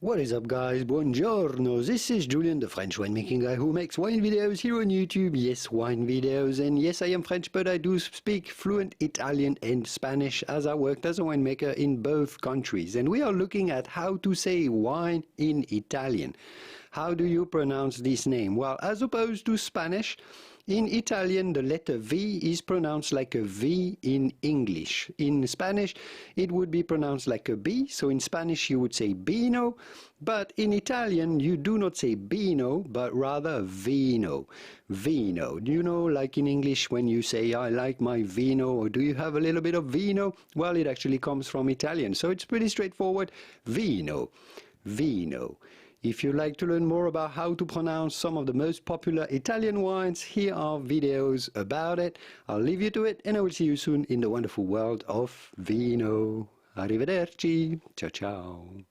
What is up, guys? Buongiorno. This is Julien, the French winemaking guy who makes wine videos here on YouTube. Yes, wine videos. And yes, I am French, but I do speak fluent Italian and Spanish as I worked as a winemaker in both countries. And we are looking at how to say wine in Italian. How do you pronounce this name? Well, as opposed to Spanish, in Italian, the letter V is pronounced like a V in English. In Spanish, it would be pronounced like a B. So in Spanish, you would say Vino. But in Italian, you do not say Vino, but rather Vino. Vino. Do you know, like in English, when you say, I like my vino, or do you have a little bit of vino? Well, it actually comes from Italian. So it's pretty straightforward. Vino. Vino. If you'd like to learn more about how to pronounce some of the most popular Italian wines, here are videos about it. I'll leave you to it, and I will see you soon in the wonderful world of Vino. Arrivederci. Ciao, ciao.